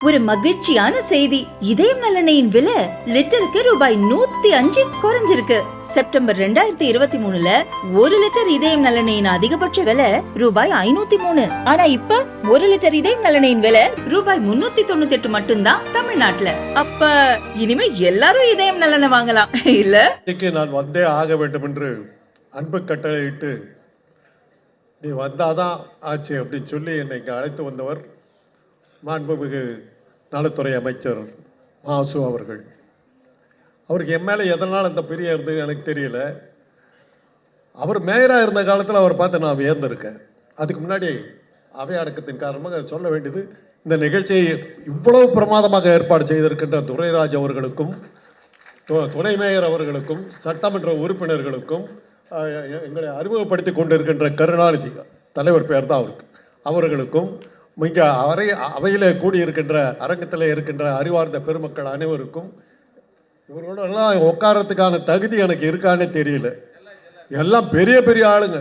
ஒரு மகிழ்ச்சியான செய்தி. இதயம் நல்லெண்ணெயின் விலை லிட்டருக்கு ரூபாய் 105 குறைஞ்சிருக்கு. செப்டம்பர் 2023ல 1 லிட்டர் இதயம் நல்லெண்ணெயின் அதிகபட்ச விலை ரூபாய் 503. ஆனா இப்ப 1 லிட்டர் இதயம் நல்லெண்ணெயின் விலை ரூபாய் 398 மட்டும்தான் தமிழ்நாட்டுல. அப்ப இனிமே எல்லாரும் இதயம் நல்லெண்ணெய் வாங்கலாம் இல்ல? நான் வந்தே ஆக வேண்டும் என்று அன்பு கட்டளையிட்டு நீ வந்தாதான் ஆச்சு அப்படின்னு சொல்லி என்னை இங்கே அழைத்து வந்தவர் மாண்புமிகு நலத்துறை அமைச்சர் மாசு அவர்கள். அவருக்கு என் மேலே எதனால் அந்த பிரியம் இருந்தது எனக்கு தெரியல. அவர் மேயராக இருந்த காலத்தில் அவர் பார்த்து நான் வியந்திருக்கேன். அதுக்கு முன்னாடி அவை அடக்கத்தின் காரணமாக சொல்ல வேண்டியது, இந்த நிகழ்ச்சியை இவ்வளவு பிரமாதமாக ஏற்பாடு செய்திருக்கின்ற துரைராஜ் அவர்களுக்கும் துணை மேயர் அவர்களுக்கும் சட்டமன்ற உறுப்பினர்களுக்கும் எங்களை அறிமுகப்படுத்தி கொண்டிருக்கின்ற கருணாநிதி தலைவர் பேர் தான் அவர்களுக்கும் மிக அவையில் கூடியிருக்கின்ற அரங்கத்தில் இருக்கின்ற அறிவார்ந்த பெருமக்கள் அனைவருக்கும் இவர்களோடலாம் உட்காரத்துக்கான தகுதி எனக்கு இருக்கானே தெரியல. எல்லாம் பெரிய பெரிய ஆளுங்க.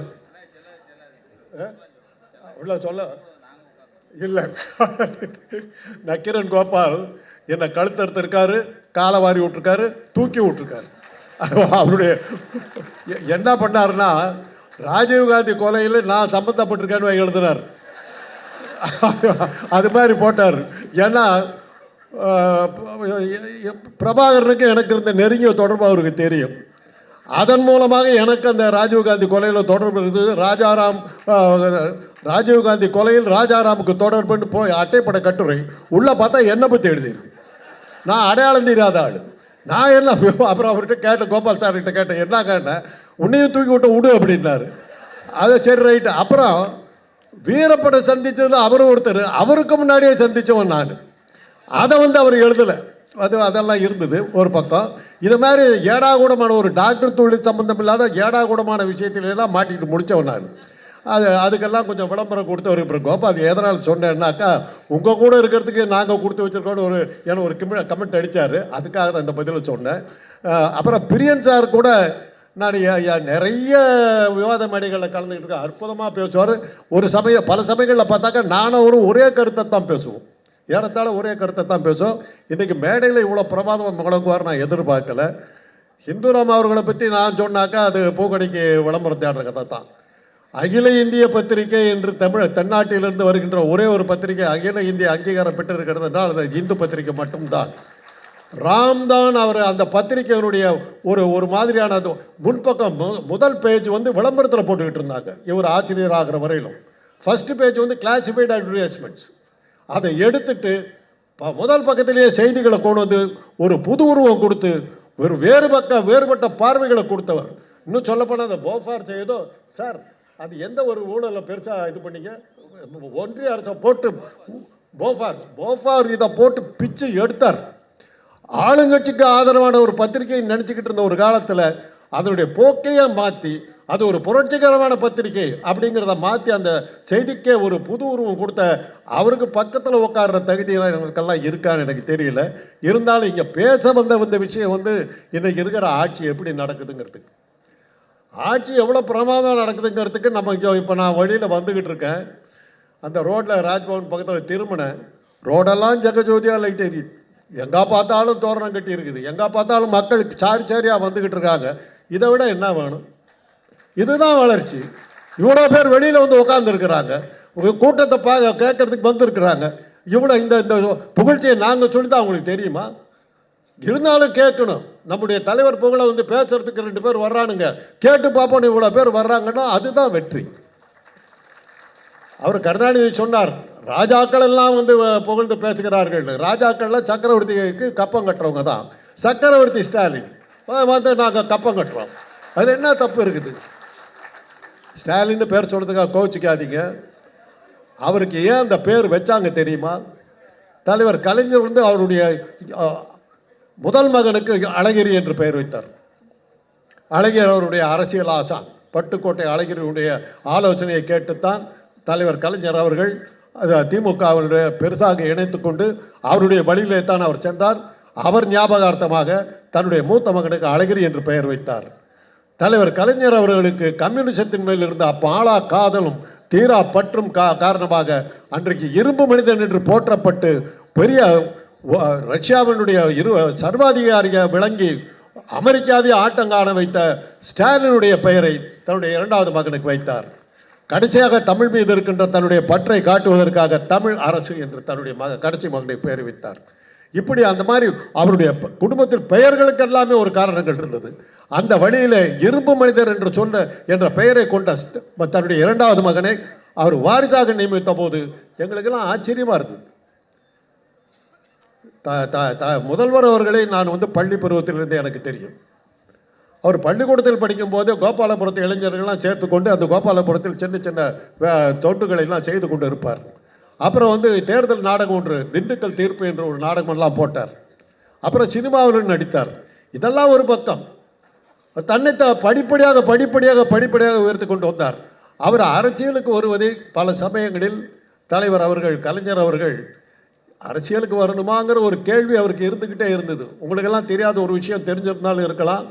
உள்ள சொல்ல இல்லை, நக்கீரன் கோபால் என்னை கழுத்தறுத்திருக்காரு, காலை வாரி விட்டுருக்காரு, தூக்கி விட்டுருக்காரு. அவருடைய என்ன பண்ணாருன்னா, ராஜீவ்காந்தி கொலையில் நான் சம்மந்தப்பட்டிருக்கேன்னு எழுதினார். அது மாதிரி போட்டார். ஏன்னா பிரபாகரனுக்கு எனக்கு இருந்த நெருங்கிய தொடர்பு அவருக்கு தெரியும். அதன் மூலமாக எனக்கு அந்த ராஜீவ்காந்தி கொலையில் தொடர்பு இருந்தது. ராஜீவ்காந்தி கொலையில் ராஜாராமுக்கு தொடர்புன்னு போய் அட்டைப்பட கட்டுரை உள்ளே பார்த்தா என்னை பற்றி எழுதியிருக்கு. நான் அடையாளம் தெரியாத ஆள். நான் என்ன அப்புறம் அவர்கிட்ட கேட்டேன், கோபால் சார்கிட்ட கேட்டேன், என்ன கேட்டேன், உன்னையும் தூக்கி விட்டு விடு அப்படின்னாரு. அது சரி ரைட்டு. அப்புறம் வீரப்பட சந்தித்ததில் அவரும் ஒருத்தர், அவருக்கு முன்னாடியே சந்தித்தவன் நான். அதை அவர் எழுதலை. அதெல்லாம் இருந்தது ஒரு பக்கம். இது மாதிரி ஏடாகூடமான ஒரு டாக்டர் தொழில் சம்பந்தம் இல்லாத ஏடாகூடமான விஷயத்திலெல்லாம் மாட்டிக்கிட்டு முடித்தவன் நான். அதுக்கெல்லாம் கொஞ்சம் விளம்பரம் கொடுத்தவர். இப்போ கோபால் எதனால் சொன்னேன்னாக்கா, உங்கள் கூட இருக்கிறதுக்கு நாங்கள் கொடுத்து வச்சுருக்கோன்னு ஒரு கமெண்ட் அடித்தார். அதுக்காக தான் இந்த பதிலை சொன்னேன். அப்புறம் பிரியன் சார் கூட நான் நிறைய விவாத மேடைகளில் கலந்துக்கிட்டு இருக்கேன். அற்புதமாக பேசுவார். பல சமயங்களில் பார்த்தாக்கா நானும் ஒரே கருத்தை தான் பேசுவோம். ஏறத்தாழ ஒரே கருத்தை தான் பேசுவோம். இன்றைக்கி மேடையில் இவ்வளோ பிரமாதம் முழங்குவார் நான் எதிர்பார்க்கல. ஹிந்துராம் அவர்களை பற்றி நான் சொன்னாக்கா அது பூக்கடைக்கு விளம்பரம் தேடுற கதை தான். அகில இந்திய பத்திரிகை என்று தென்னாட்டிலிருந்து வருகின்ற ஒரே ஒரு பத்திரிகை அகில இந்திய அங்கீகாரம் பெற்றிருக்கிறது என்றால் அது இந்து பத்திரிகை மட்டும்தான். ராம்தான் அவர் அந்த பத்திரிகையினுடைய ஒரு மாதிரியான முன்பக்கம் முதல் பேஜ் விளம்பரத்தில் போட்டுக்கிட்டு இருந்தாங்க. இவர் ஆசிரியர் ஆகிற வரையிலும் ஃபர்ஸ்ட் பேஜ் கிளாசிஃபைடு அட்வர்டைஸ்மெண்ட்ஸ். அதை எடுத்துட்டு முதல் பக்கத்திலேயே செய்திகளை கொண்டு வந்து ஒரு புது உருவம் கொடுத்து வேறுபட்ட பார்வைகளை கொடுத்தவர். இன்னும் சொல்லப்போனால் அந்த போஃபார் செய்தோ சார், அது எந்த ஒரு ஊழலில் பெருசாக இது பண்ணிங்க, ஒன்றிய அரசை போட்டு போஃபார் இதை போட்டு பிச்சு எடுத்தார். ஆளுங்கட்சிக்கு ஆதரவான ஒரு பத்திரிகை நினச்சிக்கிட்டு இருந்த ஒரு காலத்தில் அதனுடைய போக்கையை மாற்றி அது ஒரு புரட்சிகரமான பத்திரிகை அப்படிங்கிறத மாற்றி அந்த செய்திக்கே ஒரு புது உருவம் கொடுத்த அவருக்கு பக்கத்தில் உட்கார்ற தகுதியெல்லாம் எனக்கெல்லாம் இருக்கான்னு எனக்கு தெரியல. இருந்தாலும் இங்கே பேச வந்த விஷயம் இன்றைக்கி இருக்கிற ஆட்சி எப்படி நடக்குதுங்கிறதுக்கு, ஆட்சி எவ்வளோ பிரமாதம் நடக்குதுங்கிறதுக்கு நம்ம இப்போ நான் வழியில் வந்துக்கிட்டு இருக்கேன். அந்த ரோட்டில் ராஜ்பவன் பக்கத்தில் திரும்பினேன். ரோடெல்லாம் ஜெகஜோதியாக லைட் எரியுது. எங்கே பார்த்தாலும் தோரணம் கட்டி இருக்குது. எங்கே பார்த்தாலும் மக்களுக்கு சாரியாக வந்துக்கிட்டு இருக்காங்க. இதை விட என்ன வேணும்? இதுதான் வளர்ச்சி. இவ்வளோ பேர் வெளியில் உட்காந்துருக்குறாங்க, கூட்டத்தை கேட்கறதுக்கு வந்துருக்குறாங்க. இவ்வளோ இந்த புகழ்ச்சியை நாங்கள் சொல்லி தான் அவங்களுக்கு தெரியுமா? இருந்தாலும் கேட்கணும். நம்முடைய தலைவர் புகழை பேசுறதுக்கு 2 பேர் வர்றானுங்க, கேட்டு பார்ப்போம் இவ்வளோ பேர் வர்றாங்கன்னா அதுதான் வெற்றி. அவர் கருணாநிதி சொன்னார், ராஜாக்கள் எல்லாம் புகழ்ந்து பேசுகிறார்கள். ராஜாக்கள்லாம் சக்கரவர்த்திக்கு கப்பம் கட்டுறவங்க தான். சக்கரவர்த்தி ஸ்டாலின் நாங்கள் கப்பம் கட்டுறோம். அது என்ன தப்பு இருக்குது? ஸ்டாலின்னு பேர் சொல்கிறதுக்காக கோச்சிக்காதீங்க. அவருக்கு ஏன் அந்த பேர் வச்சாங்க தெரியுமா? தலைவர் கலைஞர் அவருடைய முதல் மகனுக்கு அழகிரி என்று பெயர் வைத்தார். அழகிரி அவருடைய அரசியல் ஆசான். பட்டுக்கோட்டை அழகிரியுடைய ஆலோசனையை கேட்டுத்தான் தலைவர் கலைஞர் அவர்கள் திமுகவினுடைய பெருசாக இணைத்து கொண்டு அவருடைய வழியிலே தான் அவர் சென்றார். அவர் ஞாபகார்த்தமாக தன்னுடைய மூத்த மகனுக்கு அழகிரி என்று பெயர் வைத்தார். தலைவர் கலைஞர் அவர்களுக்கு கம்யூனிசத்தின் மேல் இருந்த பாலா காதலும் தீரா பற்றும் காரணமாக அன்றைக்கு இரும்பு மனிதன் என்று போற்றப்பட்டு பெரிய ரஷ்யாவினுடைய சர்வாதிகாரியாக விளங்கி அமெரிக்காவே ஆட்டங்காண வைத்த ஸ்டாலினுடைய பெயரை தன்னுடைய இரண்டாவது மகனுக்கு வைத்தார். கடைசியாக தமிழ் மீது இருக்கின்ற தன்னுடைய பற்றை காட்டுவதற்காக தமிழ் அரசு என்று தன்னுடைய கடைசி மகனை பெயர் வைத்தார். இப்படி அந்த மாதிரி அவருடைய குடும்பத்தில் பெயர்களுக்கு எல்லாமே ஒரு காரணங்கள் இருந்தது. அந்த வழியில் இரும்பு மனிதர் என்று என்ற பெயரை கொண்ட தன்னுடைய இரண்டாவது மகனை அவர் வாரிசாக நியமித்த போது எங்களுக்கெல்லாம் ஆச்சரியமாக இருந்தது. முதல்வர் அவர்களை நான் பள்ளி பருவத்திலிருந்து எனக்கு தெரியும். அவர் பள்ளிக்கூடத்தில் படிக்கும் போது கோபாலபுரத்து இளைஞர்கள்லாம் சேர்த்து கொண்டு அந்த கோபாலபுரத்தில் சின்ன சின்ன தொண்டுகளை எல்லாம் செய்து கொண்டு இருப்பார். அப்புறம் தேர்தல் நாடகம் ஒன்று திண்டுக்கல் தீர்ப்பு என்ற ஒரு நாடகமெல்லாம் போட்டார். அப்புறம் சினிமாவில் நடித்தார். இதெல்லாம் ஒரு பக்கம். தன்னை படிப்படியாக உயர்த்தி கொண்டு வந்தார். அவர் அரசியலுக்கு வருவதை பல சமயங்களில் தலைவர் அவர்கள் கலைஞர் அவர்கள் அரசியலுக்கு வரணுமாங்கிற ஒரு கேள்வி அவருக்கு இருந்துக்கிட்டே இருந்தது. உங்களுக்கெல்லாம் தெரியாத ஒரு விஷயம் தெரிஞ்சிருந்தாலும் இருக்கலாம்.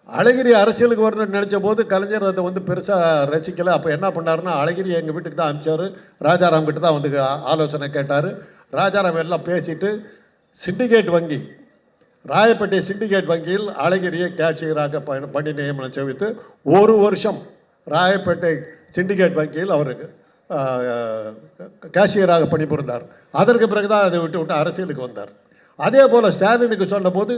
அழகிரி அரசியலுக்கு வரணும்னு நினச்ச போது கலைஞர் அதை பெருசாக ரசிக்கலை. அப்போ என்ன பண்ணாருன்னா, அழகிரி எங்கள் வீட்டுக்கு தான் அனுப்பிச்சார். ராஜாராம் கிட்ட தான் ஆலோசனை கேட்டார். ராஜாராம் எல்லாம் பேசிட்டு சிண்டிகேட் வங்கி, ராயப்பேட்டை சிண்டிகேட் வங்கியில் அழகிரியை கேஷியராக பணி நியமனம் செய்வித்து ஒரு வருஷம் ராயப்பேட்டை சிண்டிகேட் வங்கியில் அவருக்கு கேஷியராக பணிபுரிந்தார். அதற்கு பிறகு தான் அதை விட்டு அரசியலுக்கு வந்தார். அதே போல் ஸ்டாலினுக்கு சொன்னபோது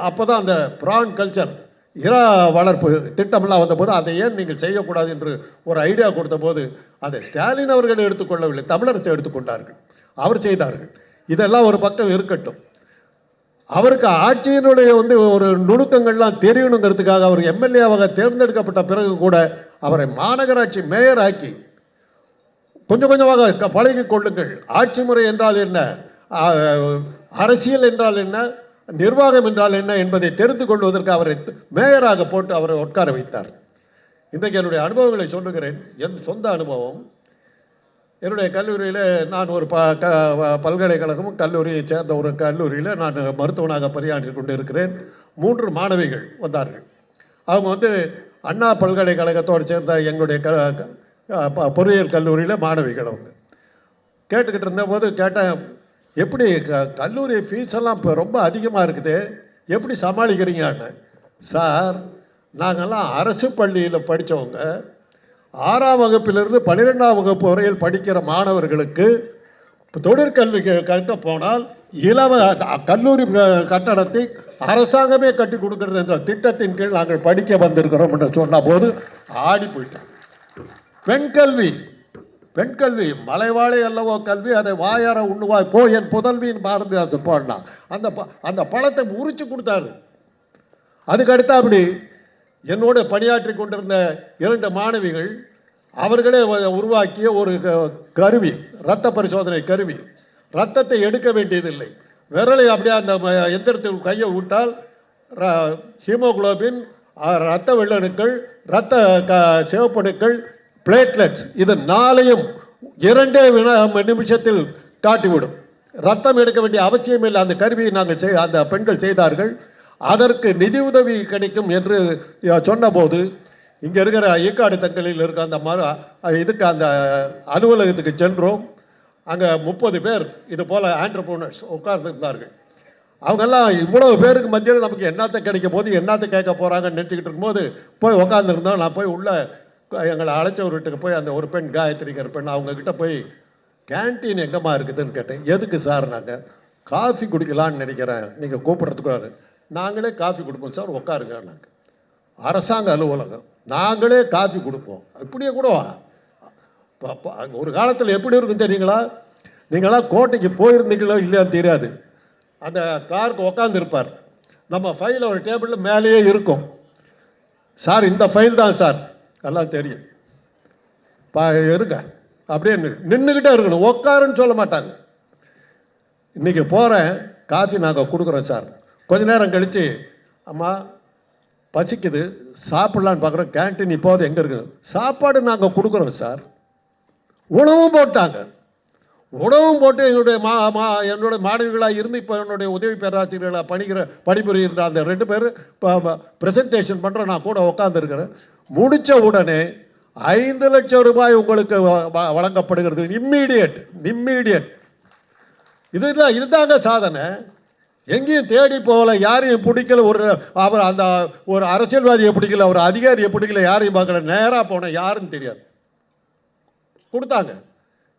அப்போ தான் அந்த ப்ரான் கல்ச்சர் இறா வளர்ப்பு திட்டமெல்லாம் வந்தபோது அதை ஏன் நீங்கள் செய்யக்கூடாது என்று ஒரு ஐடியா கொடுத்த போது அதை ஸ்டாலின் அவர்கள் எடுத்துக்கொள்ளவில்லை, தமிழரசை எடுத்துக்கொண்டார்கள், அவர் செய்தார்கள். இதெல்லாம் ஒரு பக்கம் இருக்கட்டும். அவருக்கு ஆட்சியினுடைய ஒரு நுணுக்கங்கள்லாம் தெரியணுங்கிறதுக்காக அவர் எம்எல்ஏவாக தேர்ந்தெடுக்கப்பட்ட பிறகு கூட அவரை மாநகராட்சி மேயர் ஆக்கி கொஞ்சம் கொஞ்சமாக பழகி கொள்ளுங்கள். ஆட்சி முறை என்றால் என்ன, அரசியல் என்றால் என்ன, நிர்வாகம் என்றால் என்ன என்பதை தெரிந்து கொள்வதற்கு அவரை மேயராக போட்டு அவரை உட்கார வைத்தார். இன்றைக்கு என்னுடைய அனுபவங்களை சொல்லுகிறேன். என் சொந்த அனுபவம். என்னுடைய கல்லூரியில் நான் ஒரு பல்கலைக்கழகமும் கல்லூரியை சேர்ந்த ஒரு கல்லூரியில் நான் மருத்துவனாக பணியாற்றி கொண்டு இருக்கிறேன். 3 மாணவிகள் வந்தார்கள். அவங்க அண்ணா பல்கலைக்கழகத்தோடு சேர்ந்த எங்களுடைய பொறியியல் கல்லூரியில் மாணவிகள். அவங்க கேட்டுக்கிட்டு இருந்தபோது கேட்டேன், எப்படி கல்லூரி ஃபீஸெல்லாம் இப்போ ரொம்ப அதிகமாக இருக்குது, எப்படி சமாளிக்கிறீங்கன்னு. சார், நாங்கள்லாம் அரசு பள்ளியில் படித்தவங்க, 6ஆம் வகுப்பிலிருந்து 12ஆம் வகுப்பு வரையில் படிக்கிற மாணவர்களுக்கு தொழிற்கல்வி கட்ட போனால் கல்லூரி கட்டடத்தை அரசாங்கமே கட்டி கொடுக்கிறது என்ற திட்டத்தின் கீழ் நாங்கள் படிக்க வந்திருக்கிறோம் என்று சொன்ன போது ஆடி போயிட்டோம். பெண் கல்வி மலைவாழை அல்லவோ கல்வி, அதை வாயார உண்ணுவாய் போ என் புதல்வியின் பாரதிதாசன் பாடினான். அந்த பழத்தை உரிச்சு கொடுத்தாரு. அதுக்கடுத்து அப்படி என்னோட பணியாற்றி கொண்டிருந்த 2 மாணவிகள் அவர்களே உருவாக்கிய ஒரு கருவி, இரத்த பரிசோதனை கருவி. இரத்தத்தை எடுக்க வேண்டியதில்லை, விரலை அப்படியே அந்த எந்திரத்தில் கையை விட்டால் ஹீமோகுளோபின், இரத்த வெள்ளணுக்கள், இரத்த சிவப்பணுக்கள், பிளேட்லெட்ஸ், இது 4ஐயும் 2 நிமிஷத்தில் காட்டிவிடும். ரத்தம் எடுக்க வேண்டிய அவசியம் இல்லை. அந்த கருவியை நாங்கள் அந்த பெண்கள் செய்தார்கள். அதற்கு நிதி உதவி கிடைக்கும் என்று சொன்னபோது இங்கே இருக்கிற ஈக்காடு தங்கலில் இருக்க அந்த அலுவலகத்துக்கு சென்றோம். அங்கே 30 பேர் இது போல் ஆண்டர்பிரினர்ஸ் உட்கார்ந்துருந்தார்கள். அவங்கெல்லாம் இவ்வளோ பேருக்கு மத்தியில் நமக்கு என்னத்தை கிடைக்கும் போது என்னத்தை கேட்க போகிறாங்கன்னு நினச்சிக்கிட்டு இருக்கும்போது போய் உட்காந்துருந்தோம். நான் போய் உள்ள எங்களை அழைச்ச ஒரு வீட்டுக்கு போய் அந்த ஒரு பெண் காயத்ரிங்கிற பெண் அவங்கக்கிட்ட போய் கேன்டீன் எங்கேம்மா இருக்குதுன்னு கேட்டேன். எதுக்கு சார்? நாங்கள் காஃபி குடிக்கலான்னு நினைக்கிறேன், நீங்கள் கூப்பிட்றதுக்கு. நாங்களே காஃபி கொடுப்போம் சார், உட்காருங்க. நாங்கள் அரசாங்க அலுவலகம், நாங்களே காஃபி கொடுப்போம். இப்படியே கூடவா? ஒரு காலத்தில் எப்படி இருக்குன்னு தெரியுங்களா? நீங்களாம் கோட்டைக்கு போயிருந்தீங்களோ இல்லையான்னு தெரியாது. அந்த காருக்கு உட்காந்துருப்பார். நம்ம ஃபைல் ஒரு டேபிளில் மேலேயே இருக்கும். சார், இந்த ஃபைல் தான் சார், எல்லாம் தெரியும், இருங்க. அப்படியே நின்றுக்கிட்டே இருக்கணும், உட்காருன்னு சொல்ல மாட்டாங்க. இன்றைக்கி போகிறேன், காஃபி நாங்கள் கொடுக்குறோம் சார். கொஞ்ச நேரம் கழித்து, அம்மா பசிக்குது சாப்பிட்லான்னு பார்க்குறோம், கேன்டீன் இப்போது எங்கே இருக்குது? சாப்பாடு நாங்கள் கொடுக்குறோம் சார். உணவும் போட்டாங்க. உணவும் போட்டு என்னுடைய மாணவிகளாக இருந்து இப்போ என்னுடைய உதவி பேராசிரியர்களாக பணிபுரிகின்ற அந்த 2 பேர் ப்ரெசன்டேஷன் பண்ணுறோம். நான் கூட உட்காந்துருக்கிறேன். முடித்த உடனே 5 லட்சம் ரூபாய் உங்களுக்கு வழங்கப்படுகிறது. இம்மீடியட். இதுதாங்க சாதனை. எங்கேயும் தேடி போகல, யாரையும் பிடிக்கல, ஒரு அரசியல்வாதியை பிடிக்கல, ஒரு அதிகாரியை பிடிக்கல, யாரையும் பார்க்கல, நேராக போன யாருன்னு தெரியாது, கொடுத்தாங்க.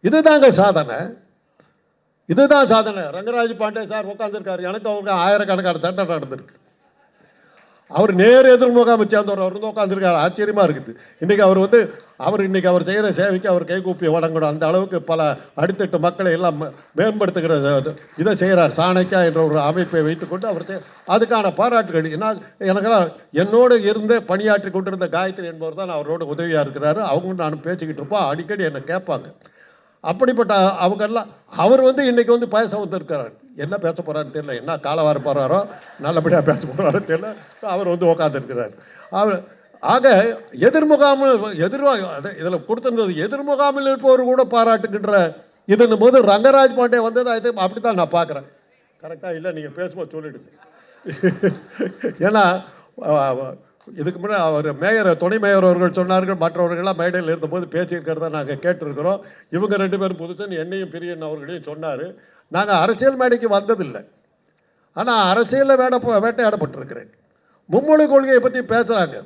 இதுதான் சாதனை. ரங்கராஜ் பாண்டே சார் உட்காந்துருக்காரு, எனக்கு அவங்க ஆயிரக்கணக்கான சண்டை நடந்திருக்கு. அவர் நேர் எதிர்முகாமை சேர்ந்தவர், அவர் வந்து உட்காந்துருக்காரு. ஆச்சரியமாக இருக்குது. இன்றைக்கி அவர் செய்கிற சேவைக்கு அவர் கைகூப்பி வழங்கணும். அந்த அளவுக்கு பல அடித்தட்டு மக்களை எல்லாம் மேம்படுத்துகிற இதை செய்கிறார். சாணக்கியா என்ற ஒரு அமைப்பை வைத்துக்கொண்டு அவர் அதுக்கான பாராட்டுகள். எனக்கெல்லாம் என்னோடு இருந்து பணியாற்றி கொண்டிருந்த காயத்ரி என்பவர் தான் அவரோட உதவியாக இருக்கிறாரு. அவங்க நானும் பேசிக்கிட்டு இருப்போம். அடிக்கடி என்னை கேட்பாங்க. அப்படிப்பட்ட அவங்கெல்லாம் அவர் வந்து இன்றைக்கி வந்து பேச வந்திருக்கிறார். என்ன பேச போகிறான்னு தெரியல, என்ன காலவார போகிறாரோ, நல்லபடியாக பேச போகிறாரோ தெரியல. அவர் வந்து உட்காந்துருக்கிறார். ஆக இதில் கொடுத்துருந்தது எதிர்முகாமில் இருப்பவர் கூட பாராட்டுகின்ற இதுன்னும் போது ரங்கராஜ் பாண்டே வந்தது அப்படி தான் நான் பார்க்குறேன். கரெக்டாக இல்லை, நீங்கள் பேசும்போது சொல்லிவிடுங்க. ஏன்னா இதுக்கு முன்னாடி அவர் துணை மேயர் அவர்கள் சொன்னார்கள், மற்றவர்கள்லாம் மேடையில் இருந்தபோது பேசியிருக்கிறத நாங்கள் கேட்டிருக்கிறோம். இவங்க 2 பேரும் புதுசுன்னு என்னையும் பிரியன் அவர்களையும் சொன்னார். நாங்கள் அரசியல் மேடைக்கு வந்ததில்லை, ஆனால் அரசியலில் வேட்டையாடப்பட்டிருக்கிறேன். மும்மொழி கொள்கையை பற்றி பேசுகிறாங்க.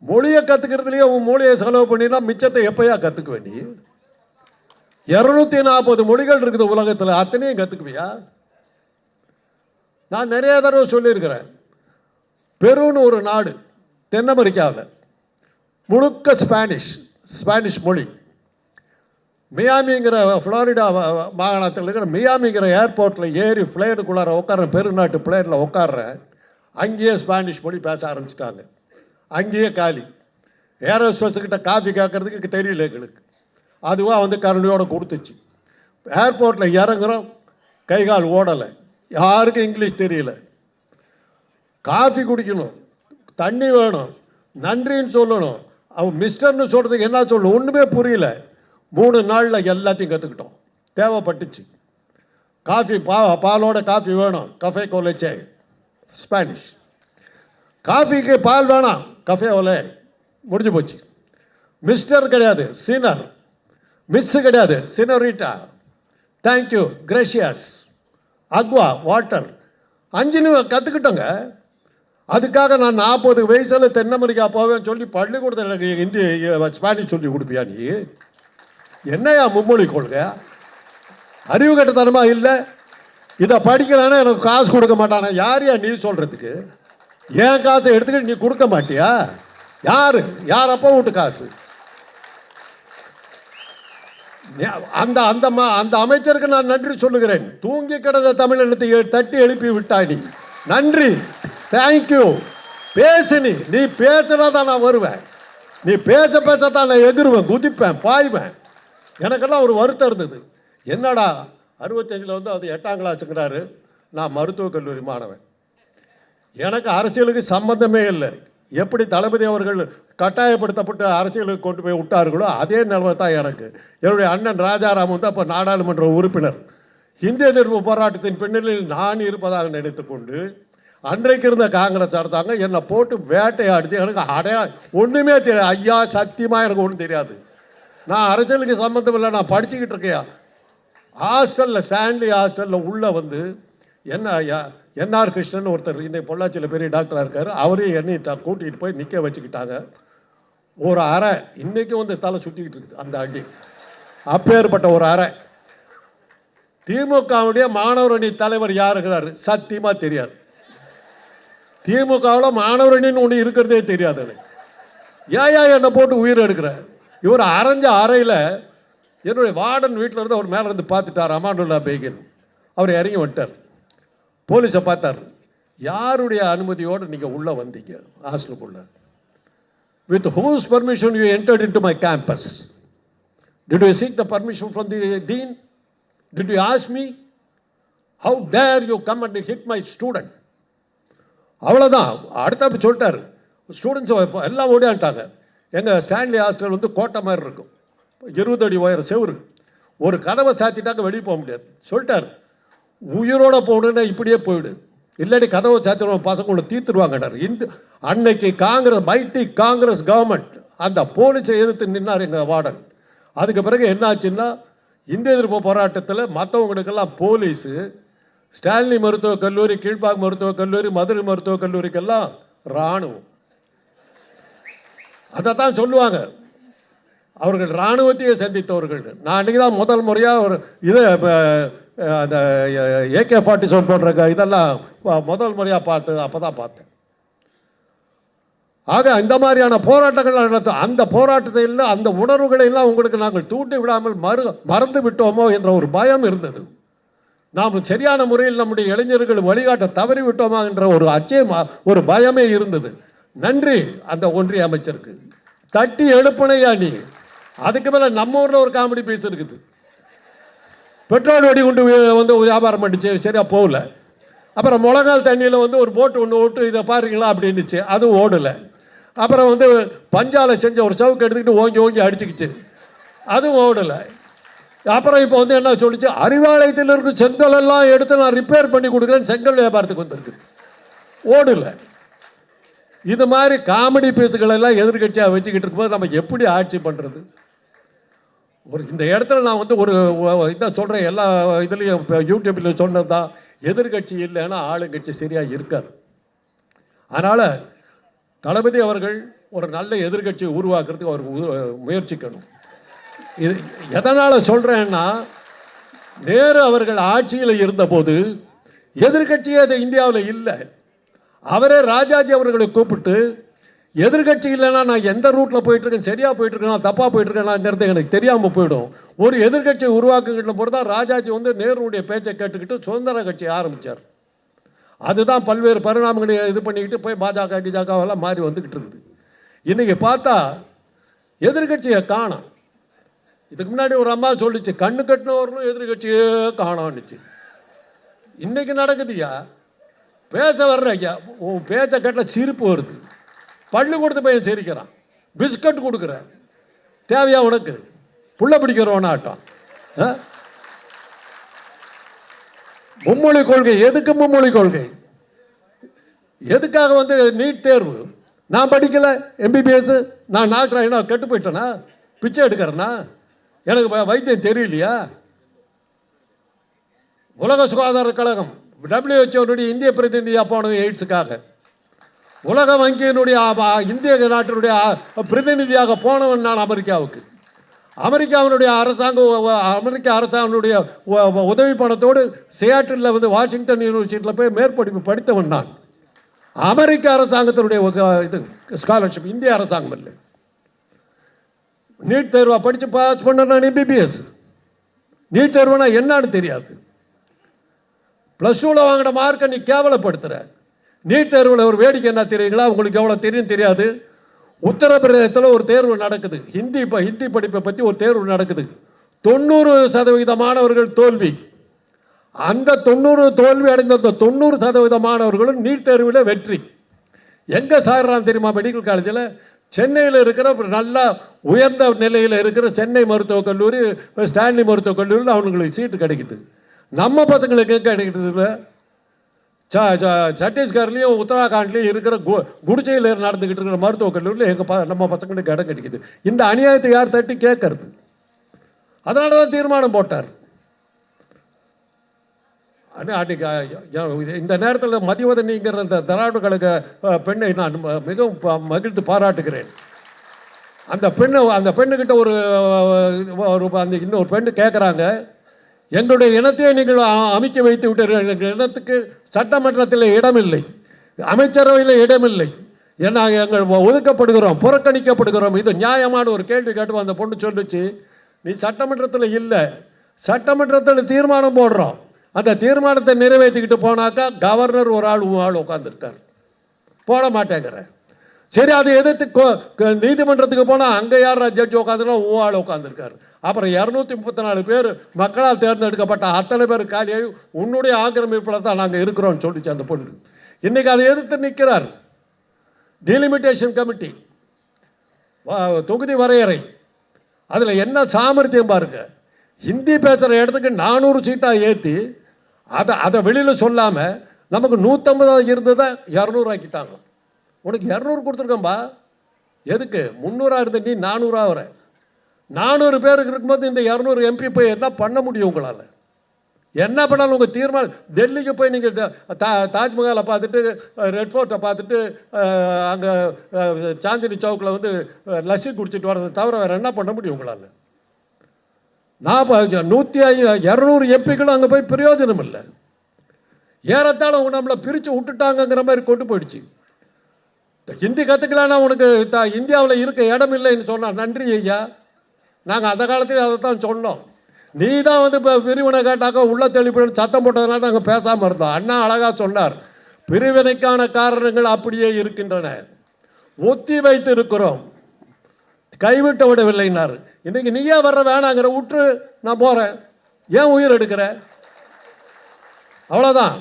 மொழியை கற்றுக்கிறதுலேயே உன் மொழியை செலவு பண்ணினா மிச்சத்தை எப்போயா கற்றுக்குவே? நீ 240 மொழிகள் இருக்குது உலகத்தில், அத்தனையும் கற்றுக்குவியா? நான் நிறைய தடவை சொல்லியிருக்கிறேன். பெருன்னு ஒரு நாடு தென் அமெரிக்காவில், முழுக்க ஸ்பானிஷ் மொழி. மியாமிங்கிற ஃப்ளாரிடா மாகாணத்தில் இருக்கிற மியாமிங்கிற ஏர்போர்ட்டில் ஏறி ஃப்ளைனுக்குள்ளார உட்கார்றேன், பெருநாட்டு ஃப்ளைனில் உட்கார்றேன். அங்கேயே ஸ்பானிஷ் மொழி பேச ஆரம்பிச்சிட்டாங்க. அங்கேயே காலி. ஏரோஸ்டர்ஸுக்கிட்ட காஃபி கேட்கறதுக்கு தெரியல எங்களுக்கு. அதுவாக வந்து கருணையோடு கொடுத்துச்சு. ஏர்போர்ட்டில் இறங்குறோம், கைகால் ஓடலை, யாருக்கும் இங்கிலீஷ் தெரியல. காஃபி குடிக்கணும், தண்ணி வேணும், நன்றின்னு சொல்லணும், அவன் மிஸ்டர்னு சொல்கிறதுக்கு என்ன சொல்லணும் ஒன்றுமே புரியல. 3 நாளில் எல்லாத்தையும் கற்றுக்கிட்டோம். தேவைப்பட்டுச்சு. காஃபி பாலோட காஃபி வேணும், கஃபே கோலேச்சே ஸ்பானிஷ். காஃபிக்கு பால் வேணாம், கஃபே ஓலே, முடிஞ்சு போச்சு. மிஸ்டர் கிடையாது, சீனர். மிஸ்ஸு கிடையாது, சினோரிட்டா. Thank you, gracious, Aqua, water. 5 கற்றுக்கிட்டோங்க. அதுக்காக நான் 40 வயசில் தென் அமெரிக்கா போவேன்னு சொல்லி பள்ளிக்கூடத்தில் எனக்கு ஸ்பானிஷ் சொல்லி கொடுப்பியா? நீ என்னையா மும்மொழி கொள்கை? அறிவு கட்டத்தனமாக இல்லை? இதை படிக்கலான்னா எனக்கு காசு கொடுக்க மாட்டானா? யாரையா நீ சொல்கிறதுக்கு? ஏன் காசை எடுத்துக்கிட்டு நீ கொடுக்க மாட்டியா? யார் அப்போ வீட்டு காசு? அந்த அமைச்சருக்கு நான் நன்றி சொல்லுகிறேன். தூங்கி கிடந்த தமிழினத்தை தட்டி எழுப்பி விட்டாடி. நன்றி, தேங்க்யூ. பேசு, நீ பேசுனா தான் நான் வருவேன். நீ பேசத்தான் நான் எகிருவேன், குதிப்பேன், பாய்வேன். எனக்கெல்லாம் ஒரு வருத்தம் இருந்தது. என்னடா 65 வந்து அது 8ஆம் கிளாஸுங்கிறாரு. நான் மருத்துவக் கல்லூரி மாணவன். எனக்கு அரசியலுக்கு சம்பந்தமே இல்லை. எப்படி தளபதி அவர்கள் கட்டாயப்படுத்தப்பட்டு அரசியலுக்கு கொண்டு போய் விட்டார்களோ அதே நிலைமை தான் எனக்கு. என்னுடைய அண்ணன் ராஜாராம் வந்து அப்போ நாடாளுமன்ற உறுப்பினர். இந்திய எதிர்ப்பு போராட்டத்தின் பின்னணியில் நான் இருப்பதாக நினைத்து கொண்டு அன்றைக்கு இருந்த காங்கிரஸ் அரசாங்க என்னை போட்டு வேட்டையாடுது. எனக்கு ஒன்றுமே தெரியாது. ஐயா, சத்தியமாக எனக்கு ஒன்றும் தெரியாது. நான் அரசியலுக்கு சம்மந்தம் இல்லை, நான் படிச்சுக்கிட்டு இருக்கேன். ஹாஸ்டலில், ஸ்டான்லி ஹாஸ்டலில் உள்ளே வந்து என்ஆர் கிருஷ்ணன் ஒருத்தர் இன்னைக்கு பொள்ளாச்சியில் பெரிய டாக்டராக இருக்கார். அவரையும் என்னையும் கூட்டிகிட்டு போய் நிற்க வச்சுக்கிட்டாங்க. ஒரு அறை இன்றைக்கும் வந்து தலை சுற்றிக்கிட்டு இருக்குது அந்த அடி. அப்பேற்பட்ட ஒரு அறை. திமுகவுடைய மாணவர் அணி தலைவர் யாருங்கிறாரு சத்தியமாக தெரியாது. திமுகவில் மாணவர் அணின்னு ஒன்று இருக்கிறதே தெரியாது எனக்கு. ஏன் என்னை போட்டு உயிர் எடுக்கிற? இவர் அரைஞ்ச அறையில் என்னுடைய வார்டன் வீட்டில் இருந்து அவர் மேலே இருந்து பார்த்துட்டார், அமானுல்லா பேகின். அவர் இறங்கி வந்துட்டார். போலீஸை பார்த்தார். யாருடைய அனுமதியோடு நீங்கள் உள்ளே வந்தீங்க ஹாஸ்டலுக்குள்ளே? With whose permission you entered into my campus? Did you seek the permission from the dean? Did you ask me? How dare you come and hit my student? அவ்வளோதான். அடுத்த சொல்லிட்டார். ஸ்டூடெண்ட்ஸ் எல்லாம் ஓடியான்ட்டாங்க. எங்கள் ஸ்டான்லி ஹாஸ்டல் வந்து கோட்டை மாதிரி இருக்கும், 20 அடி உயர செவுரு. ஒரு கதவை சாத்திட்டாக்க வெளியே போக முடியாது. சொல்லிட்டார், உயிரோட போகணுன்னா இப்படியே போயிடு, இல்லாட்டி கதவை சாத்திடுவோம், பசங்களை தீர்த்துருவாங்கன்னார். அன்னைக்கு காங்கிரஸ் மைட்டி காங்கிரஸ் கவர்மெண்ட் அந்த போலீஸை எதிர்த்து நின்னார் எங்கள் வார்டன். அதுக்கு பிறகு என்னாச்சுன்னா, இந்திய எதிர்ப்பு போராட்டத்தில் மற்றவங்களுக்கெல்லாம் போலீஸு, ஸ்டான்லி மருத்துவக் கல்லூரி, கீழ்பாக் மருத்துவக் கல்லூரி, மதுரை மருத்துவக் கல்லூரிக்கெல்லாம் இராணுவம். அதை தான் சொல்லுவாங்க, அவர்கள் இராணுவத்தையே சந்தித்தவர்கள். நான் அன்றைக்கி தான் முதல் முறையாக ஒரு இது அந்த AK-47 போன்ற இதெல்லாம் முதல் முறையாக அப்போ தான் பார்த்தேன். ஆக இந்த மாதிரியான போராட்டங்கள் நடத்தும். அந்த போராட்டத்தை இல்லை, அந்த உணர்வுகளை எல்லாம் உங்களுக்கு நாங்கள் தூண்டி விடாமல் மறந்து விட்டோமோ என்ற ஒரு பயம் இருந்தது. நாம் சரியான முறையில் நம்முடைய இளைஞர்கள் வழிகாட்ட தவறி விட்டோமா என்ற ஒரு அச்சம், ஒரு பயமே இருந்தது. நன்றி அந்த ஒன்றிய அமைச்சருக்கு. தட்டி எழுப்பினையா நீ. அதுக்கு மேலே நம்ம ஊரில் ஒரு காமெடி பீஸ் இருக்குது. பெட்ரோல் வெடி கொண்டு வந்து வியாபாரம் பண்ணிச்சு, சரியா போகல. அப்புறம் முழங்கால் தண்ணியில் வந்து ஒரு போட்டு ஒன்று ஓட்டு இதை பாருங்களா அப்படின்னுச்சு, அதுவும் ஓடலை. அப்புறம் வந்து பஞ்சால செஞ்ச ஒரு சவுக்கு எடுத்துக்கிட்டு ஓங்கி ஓங்கி அடிச்சுக்கிச்சு, அதுவும் ஓடலை. அப்புறம் இப்போ வந்து என்ன சொல்லிச்சு, அறிவாலயத்தில் இருக்க செங்கல் எல்லாம் எடுத்து நான் ரிப்பேர் பண்ணி கொடுக்குறேன், செங்கல் வியாபாரத்துக்கு வந்துருக்கு, ஓடலை. இது மாதிரி காமெடி பீஸுகள் எல்லாம் எதிர்கட்சியாக வச்சுக்கிட்டு இருக்கும்போது நம்ம எப்படி ஆட்சி பண்ணுறது? ஒரு இந்த இடத்துல நான் வந்து ஒரு இதை சொல்கிறேன், எல்லா இதுலேயும் யூடியூப்பில் சொன்னது தான், எதிர்கட்சி இல்லைன்னா ஆளுங்கட்சி சரியாக இருக்காது. அதனால் தளபதி அவர்கள் ஒரு நல்ல எதிர்கட்சியை உருவாக்குறதுக்கு அவர் முயற்சிக்கணும். இது எதனால் சொல்கிறேன்னா, நேரு அவர்கள் ஆட்சியில் இருந்தபோது எதிர்கட்சியே அது இந்தியாவில் இல்லை. அவரே ராஜாஜி அவர்களை கூப்பிட்டு, எதிர்கட்சி இல்லைன்னா நான் எந்த ரூட்டில் போயிட்டுருக்கேன், சரியாக போயிட்டுருக்கேன், தப்பாக போயிட்டுருக்கேன்ங்கிறது எனக்கு தெரியாமல் போயிடும், ஒரு எதிர்கட்சியை உருவாக்குகின்ற போது தான் ராஜாஜி வந்து நேருடைய பேச்சை கேட்டுக்கிட்டு சுதந்திர கட்சியை ஆரம்பித்தார். அதுதான் பல்வேறு பரிணாமங்களை இது பண்ணிக்கிட்டு போய் பாஜக கிஜாகவெல்லாம் மாறி வந்துக்கிட்டு இருக்குது. இன்றைக்கி பார்த்தா எதிர்கட்சியை காணோம். இதுக்கு முன்னாடி ஒரு அம்மா சொல்லிச்சு, கண்ணு கட்டினவர்களும் எதிர்கட்சியே காணோன்னுச்சு. இன்றைக்கி நடக்குதுயா, பேச வர்ற ஐயா, உன் பேச்சை கேட்ட சிரிப்பு வருது. பள்ளிக்கூடத்து பையன் சிரிக்கிறான், பிஸ்கட் கொடுக்குற, தேவையா உனக்கு? புள்ள பிடிக்கிறவனாட்டம். மும்மொழி கொள்கை, எதுக்கு மும்மொழி கொள்கை? எதுக்காக வந்து நீட் தேர்வு? நான் படிக்கல MBBS, நான் டாக்டர் என்ன கெட்டு போயிட்டேனா? பிச்சை எடுக்கிறேன்னா? எனக்கு வைத்தியம் தெரியலையா? உலக சுகாதார கழகம் WHO இந்திய பிரதிநிதியாக போனது எய்ட்ஸுக்காக, உலக வங்கியினுடைய இந்திய நாட்டினுடைய பிரதிநிதியாக போனவன் நான் அமெரிக்காவுக்கு. அமெரிக்க அரசாங்கனுடைய உதவி பணத்தோடு சியாட்டில் வந்து வாஷிங்டன் யூனிவர்சிட்டியில் போய் மேற்படிப்பு படித்தவன் நான். அமெரிக்க அரசாங்கத்தினுடைய இது ஸ்காலர்ஷிப், இந்திய அரசாங்கம் இல்லை. நீட் தேர்வாக படித்து பாஸ் பண்ண நான் MBBS. நீட் தேர்வுனா என்னன்னு தெரியாது. +2 வாங்கின மார்க்கை நீ கேவலப்படுத்துகிற. நீட் தேர்வில் ஒரு வேடிக்கை என்ன தெரியுங்களா? உங்களுக்கு எவ்வளோ தெரியும் தெரியாது. உத்தரப்பிரதேசத்தில் ஒரு தேர்வு நடக்குது, ஹிந்தி படிப்பை பற்றி ஒரு தேர்வு நடக்குது. 90% மாணவர்கள் தோல்வி. அந்த 90 தோல்வி அடைந்த 90% மாணவர்களும் நீட் தேர்வில் வெற்றி. எங்கே சாடுறான் தெரியுமா? மெடிக்கல் காலேஜில். சென்னையில் இருக்கிற நல்ல உயர்ந்த நிலையில் இருக்கிற சென்னை மருத்துவக் கல்லூரி, ஸ்டான்லி மருத்துவக் கல்லூரியில் அவங்களுக்கு சீட்டு கிடைக்குது. நம்ம பசங்களுக்கு எங்கே கிடைக்கிறது? சத்தீஸ்கர்லேயும் உத்தராகண்ட்லேயும் இருக்கிற குடிச்சையில் நடந்துக்கிட்டு இருக்கிற மருத்துவக் கல்லூரியில் நம்ம பசங்களுக்கு இடம் கிடைக்குது. இந்த அநியாயத்தை யார் தட்டி கேட்கறது? அதனால தான் தீர்மானம் போட்டார். இந்த நேரத்தில் மதிவதனிங்கிற இந்த திராவிட கழக பெண்ணை நான் மிகவும் மகிழ்ந்து பாராட்டுகிறேன். அந்த பெண்ணுக்கிட்ட ஒரு அந்த இன்னொரு பெண்ணு கேட்குறாங்க, எங்களுடைய இனத்தையே நீங்கள் அமைக்க வைத்து விட்டீர்கள், எங்கள் இனத்துக்கு சட்டமன்றத்தில் இடமில்லை, அமைச்சரவையில் இடமில்லை, ஏன்னா எங்கள் ஒதுக்கப்படுகிறோம், புறக்கணிக்கப்படுகிறோம், இது நியாயமான ஒரு கேள்வி கேட்டு அந்த பொண்ணு சொல்லிச்சு, நீ சட்டமன்றத்தில் இல்லை, சட்டமன்றத்தில் தீர்மானம் போடுறோம், அந்த தீர்மானத்தை நிறைவேற்றிக்கிட்டு போனாக்கா கவர்னர் ஒரு ஆள் உட்காந்துருக்கார், போட மாட்டேங்கிற. சரி, அதை எதிர்த்து நீதிமன்றத்துக்கு போனால் அங்கே யார் ஜட்ஜி உட்காந்துனா ஆள் உட்காந்துருக்காரு. அப்புறம் 234 பேர் மக்களால் தேர்ந்தெடுக்கப்பட்ட அத்தனை பேர் காலியாகி உன்னுடைய ஆக்கிரமிப்பில் தான் நாங்கள் இருக்கிறோம்னு சொல்லிச்சு அந்த பொண்ணு. இன்றைக்கி அதை எதிர்த்து நிற்கிறார். டீலிமிட்டேஷன் கமிட்டி, தொகுதி வரையறை, அதில் என்ன சாமர்த்தியம் பாருங்க. ஹிந்தி பேசுகிற இடத்துக்கு 400 சீட்டாக ஏற்றி அதை வெளியில் சொல்லாமல் நமக்கு 150 இருந்ததை 200 ஆக்கிட்டாங்க. உனக்கு 200 கொடுத்துருக்கேன்பா, எதுக்கு 300 இருந்த நீ 400 வர 400 பேருக்கு இருக்கும்போது இந்த 200 எம்பி போய் என்ன பண்ண முடியும் உங்களால்? என்ன பண்ணாலும் உங்கள் தீர்மானம். டெல்லிக்கு போய் நீங்கள் தாஜ்மஹாலை பார்த்துட்டு ரெட் ஃபோர்ட்டை பார்த்துட்டு அங்கே சாந்தினி சவுக்கில் வந்து லஸ்ஸி குடிச்சிட்டு வர்றதை தவிர வேறு என்ன பண்ண முடியும் உங்களால்? 200 எம்பிக்களும் அங்கே போய் பிரயோஜனம் இல்லை. ஏறத்தாழ அவங்க நம்மளை பிரித்து விட்டுட்டாங்கங்கிற மாதிரி கொண்டு போயிடுச்சு. ஹிந்தி கற்றுக்கலான்னா உனக்கு இந்தியாவில் இருக்க இடம் இல்லைன்னு சொன்னால் நன்றி ஐயா. நாங்கள் அந்த காலத்தில் அதை தான் சொன்னோம். நீ தான் வந்து இப்போ பிரிவினை கேட்டாக்கா உள்ள தெளிப்புன்னு சத்தம் போட்டதுனால நாங்கள் பேசாமல் இருந்தோம். அண்ணா அழகாக சொன்னார், பிரிவினைக்கான காரணங்கள் அப்படியே இருக்கின்றன, ஒத்தி வைத்து இருக்கிறோம், கைவிட்டு விடவில்லைன்னாரு. இன்றைக்கி நீயே வர்ற வேணாங்கிற விட்டு நான் போகிறேன், ஏன் உயிர் எடுக்கிற? அவ்வளோதான்.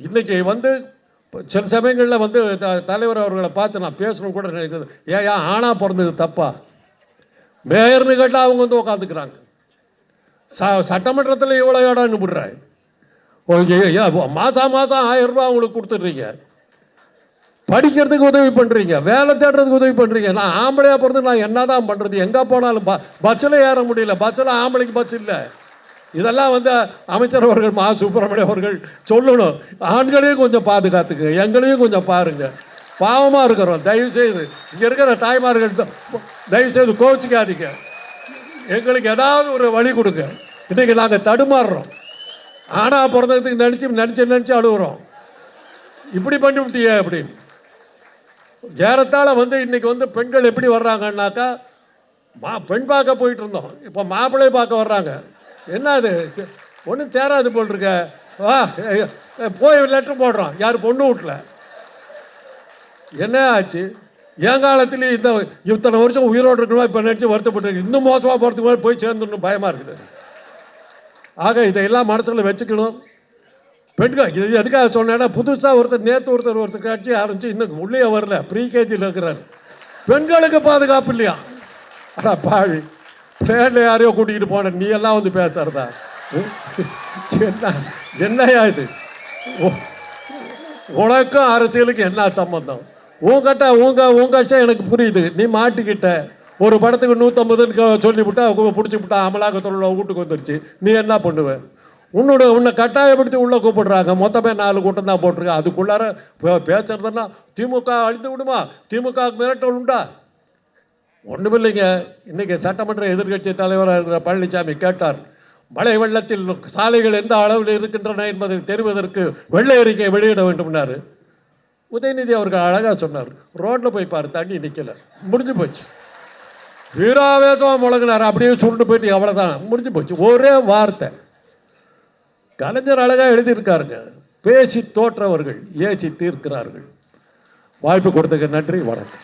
இன்றைக்கி வந்து சில சமயங்களில் வந்து தலைவர் அவர்களை பார்த்து நான் பேசணும் கூட நினைக்கிறது, ஏன் ஆணாக பிறந்தது தப்பா? மேயர்னு கேட்டால் அவங்க வந்து உட்காந்துக்கிறாங்க. சட்டமன்றத்தில் இவ்வளோ இடம்னு விடுறேன். மாதம் 1000 ரூபா அவங்களுக்கு கொடுத்துட்றீங்க, படிக்கிறதுக்கு உதவி பண்ணுறீங்க, வேலை தேடுறதுக்கு உதவி பண்ணுறீங்க. நான் ஆம்பளையாக பிறந்து நான் என்ன தான் பண்ணுறது? எங்கே போனாலும் பஸ்ஸில் ஏற முடியல, பஸ்ஸில் ஆம்பளைக்கு பஸ் இல்லை. இதெல்லாம் வந்து அமைச்சர் அவர்கள் மா சுப்பிரமணியம் அவர்கள் சொல்லணும். ஆண்களையும் கொஞ்சம் பாதுகாத்துக்கு, எங்களையும் கொஞ்சம் பாருங்கள், பாவமாக இருக்கிறோம். தயவுசெய்து இங்கே இருக்கிற தாய்மார்கள் தயவுசெய்து கோச்சிக்காதீங்க, எங்களுக்கு ஏதாவது ஒரு வழி கொடுங்க. இன்றைக்கி நாங்கள் தடுமாறுறோம். ஆனால் பிறந்ததுக்கு நினச்சி அழுகுறோம், இப்படி பண்ணி விட்டியே அப்படின்னு. ஏறத்தாழ வந்து இன்றைக்கி வந்து பெண்கள் எப்படி வர்றாங்கன்னாக்கா, பெண் பார்க்க போயிட்டு இருந்தோம், இப்போ மாப்பிள்ளை பார்க்க வர்றாங்க. என்ன அது ஒன்றும் தேராது போல் இருக்க, வா போய் லெட்டர் போடுறோம், யார் பொண்ணு வீட்டில். என்ன ஆச்சு? என் காலத்துலேயும் இத்தனை வருஷம் உயிரோடு இருக்கணும், இப்போ நினச்சி வருத்தப்பட்டு இன்னும் மோசமாக போகிறதுக்கு மாதிரி போய் சேர்ந்துடணும், பயமாக இருக்குது. ஆக இதையெல்லாம் மனசில் வச்சுக்கணும். பெண்கள் இது எதுக்காக சொன்னேன்னா, புதுசாக ஒருத்தர் கட்சி ஆரம்பித்து இன்னும் உள்ளே வரல, ப்ரீகேஜியில் இருக்கிறார். பெண்களுக்கு பாதுகாப்பு இல்லையா? ஆனால் பாவி பிளேனில் யாரையோ கூட்டிகிட்டு போன நீ எல்லாம் வந்து பேசுறதா? என்னையா இது? உனக்கும் அரசியலுக்கு என்ன சம்பந்தம்? உங்ககிட்ட உங்க கஷ்டம் எனக்கு புரியுது. நீ மாட்டிக்கிட்ட ஒரு படத்துக்கு 150ன்னு சொல்லிவிட்டா பிடிச்சி விட்டா அமலாக்கத்தோட வீட்டுக்கு வந்துருச்சு. நீ என்ன பண்ணுவ? உன்னை கட்டாயப்படுத்தி உள்ளே கூப்பிடுறாங்க. மொத்தமே 4 கூட்டம் தான் போட்டிருக்க. அதுக்குள்ளார பேசுறதுன்னா திமுக அழிந்து விடுமா? திமுகவுக்கு மிரட்டல் உண்டா? ஒன்றுமில்லைங்க. இன்றைக்கி சட்டமன்ற எதிர்க்கட்சி தலைவராக இருக்கிற பழனிசாமி கேட்டார், மழை வெள்ளத்தில் சாலைகள் எந்த அளவில் இருக்கின்றன என்பதை தெரிவதற்கு வெள்ளை அறிக்கை வெளியிட வேண்டும்னாரு. உதயநிதி அவர்கள் அழகாக சொன்னார், ரோட்டில் போய் பாரு, தண்ணி நிற்கலை, முடிஞ்சு போச்சு. வீராவேசமாக முழங்கினார், அப்படியே சுருண்டு போயிட்டு அவ்வளோதான், முடிஞ்சு போச்சு. ஒரே வார்த்தை. கலைஞர் அழகாக எழுதியிருக்காருங்க, பேசி தோற்றவர்கள் ஏசி தீர்க்கிறார்கள். வாய்ப்பு கொடுத்ததுக்கு நன்றி, வணக்கம்.